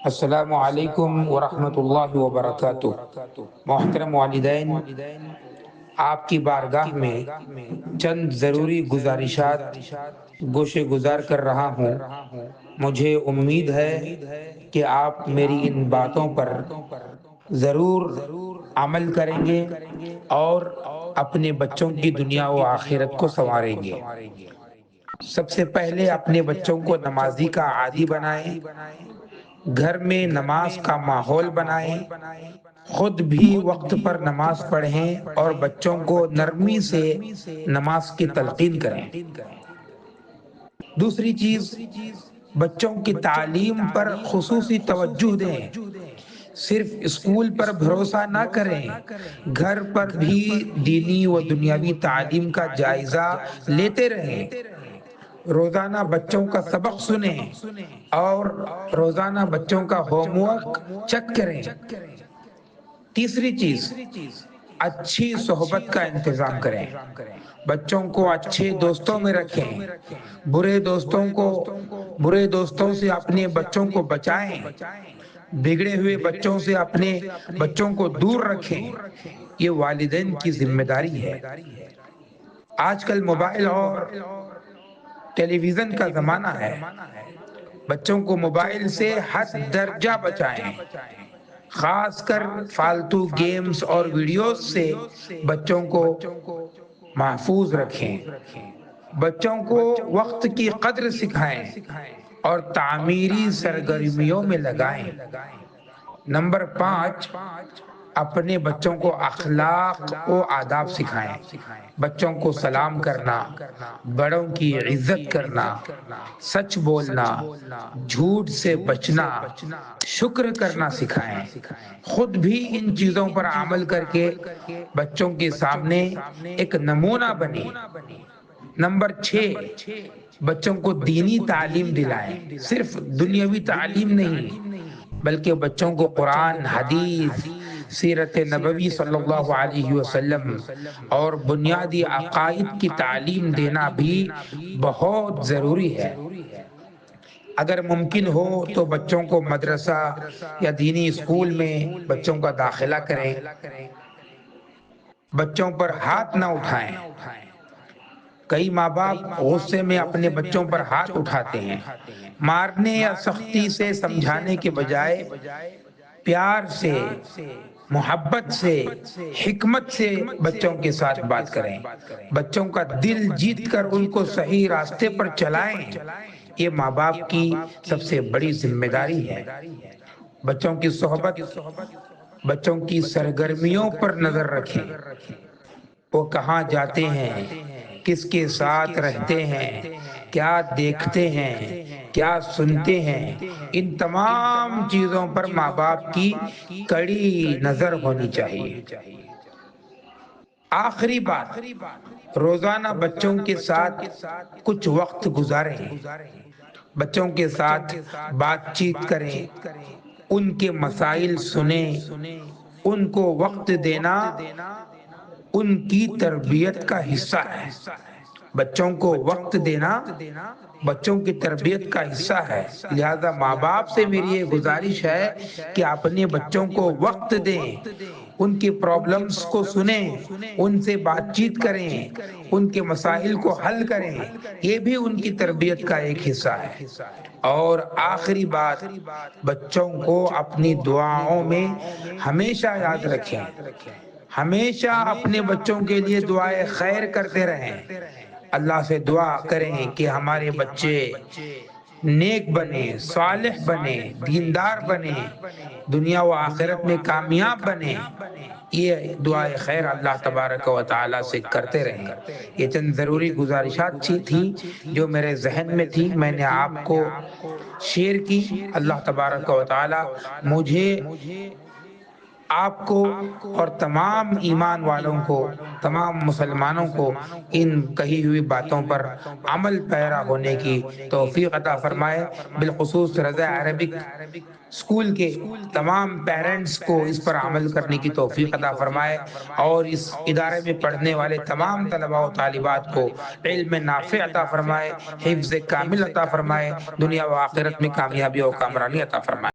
السلام علیکم ورحمۃ اللہ وبرکاتہ۔ محترم والدین، آپ کی بارگاہ میں چند ضروری گزارشات گوشے گزار کر رہا ہوں۔ مجھے امید ہے کہ آپ میری ان باتوں پر ضرور عمل کریں گے اور اپنے بچوں کی دنیا و آخرت کو سنواریں گے۔ سب سے پہلے اپنے بچوں کو نمازی کا عادی بنائیں، گھر میں نماز کا ماحول بنائیں، خود بھی وقت پر نماز پڑھیں اور بچوں کو نرمی سے نماز کی تلقین کریں۔ دوسری چیز، بچوں کی تعلیم پر خصوصی توجہ دیں۔ صرف اسکول پر بھروسہ نہ کریں، گھر پر بھی دینی و دنیاوی تعلیم کا جائزہ لیتے رہیں۔ روزانہ بچوں کا سبق سنیں اور روزانہ بچوں کا ہوم ورک چیک کریں۔ تیسری چیز، اچھی صحبت کا انتظام کریں۔ بچوں کو اچھے دوستوں میں رکھیں، برے دوستوں سے اپنے بچوں کو بچائیں، بگڑے ہوئے بچوں سے اپنے بچوں کو دور رکھیں۔ یہ والدین کی ذمہ داری ہے۔ آج کل موبائل اور ٹیلی ویژن کا زمانہ ہے، بچوں کو موبائل سے حد درجہ بچائیں۔ خاص کر فالتو گیمز اور ویڈیوز سے بچوں کو محفوظ رکھیں۔ بچوں کو وقت کی قدر سکھائیں اور تعمیری سرگرمیوں میں لگائیں۔ نمبر 5، اپنے بچوں کو اخلاق و آداب سکھائیں۔ بچوں کو سلام کرنا، بڑوں کی عزت کرنا، سچ بولنا، جھوٹ سے بچنا، شکر کرنا سکھائیں۔ خود بھی ان چیزوں پر عمل کر کے بچوں کے سامنے ایک نمونہ بنیں۔ نمبر 6، بچوں کو دینی تعلیم دلائیں۔ صرف دنیاوی تعلیم نہیں بلکہ بچوں کو قرآن، حدیث، سیرت نبوی صلی اللہ علیہ وسلم اور بنیادی عقائد کی تعلیم دینا بھی بہت ضروری ہے۔ اگر ممکن ہو تو بچوں کو مدرسہ یا دینی اسکول میں بچوں کا داخلہ کریں۔ بچوں پر ہاتھ نہ اٹھائیں۔ کئی ماں باپ غصے میں اپنے بچوں پر ہاتھ اٹھاتے ہیں۔ مارنے یا سختی سے سمجھانے کے بجائے پیار سے، محبت سے، حکمت سے بچوں کے ساتھ بات کریں۔ بچوں کا دل جیت کر ان کو صحیح راستے پر چلائیں۔ یہ ماں باپ کی سب سے بڑی ذمہ داری ہے۔ بچوں کی صحبت، بچوں کی سرگرمیوں پر نظر رکھیں۔ وہ کہاں جاتے ہیں، کس کے ساتھ رہتے ہیں، کیا دیکھتے ہیں، کیا سنتے ہیں، ان تمام چیزوں پر ماں باپ کی کڑی نظر ہونی چاہیے۔ آخری بات، روزانہ بچوں کے ساتھ کچھ وقت گزاریں۔ بچوں کے ساتھ بات چیت کریں، ان کے مسائل سنیں۔ ان کو وقت دینا ان کی تربیت کا حصہ ہے۔ بچوں کو وقت دینا بچوں کی تربیت کا حصہ ہے۔ لہذا ماں باپ سے میری یہ گزارش ہے کہ اپنے بچوں کو وقت دیں، ان کی پرابلمز کو سنیں، ان سے بات چیت کریں، ان کے مسائل کو حل کریں۔ یہ بھی ان کی تربیت کا ایک حصہ ہے۔ اور آخری بات، بچوں کو اپنی دعاؤں میں ہمیشہ یاد رکھیں۔ ہمیشہ اپنے بچوں کے لیے دعائے خیر کرتے رہیں۔ اللہ سے دعا کریں کہ ہمارے بچے نیک بنے، صالح بنے، دیندار بنے، دنیا و آخرت میں کامیاب بنے۔ یہ دعائے خیر اللہ تبارک و تعالیٰ سے کرتے رہیں۔ یہ چند ضروری گزارشات تھی جو میرے ذہن میں تھی، میں نے آپ کو شیئر کی۔ اللہ تبارک و تعالیٰ مجھے، آپ کو اور تمام ایمان والوں کو، تمام مسلمانوں کو ان کہی ہوئی باتوں پر عمل پیرا ہونے کی توفیق عطا فرمائے۔ بالخصوص رضا عربک اسکول کے تمام پیرنٹس کو اس پر عمل کرنے کی توفیق عطا فرمائے، اور اس ادارے میں پڑھنے والے تمام طلباء و طالبات کو علم نافع عطا فرمائے، حفظ کامل عطا فرمائے، دنیا و آخرت میں کامیابی و کامرانی عطا فرمائے۔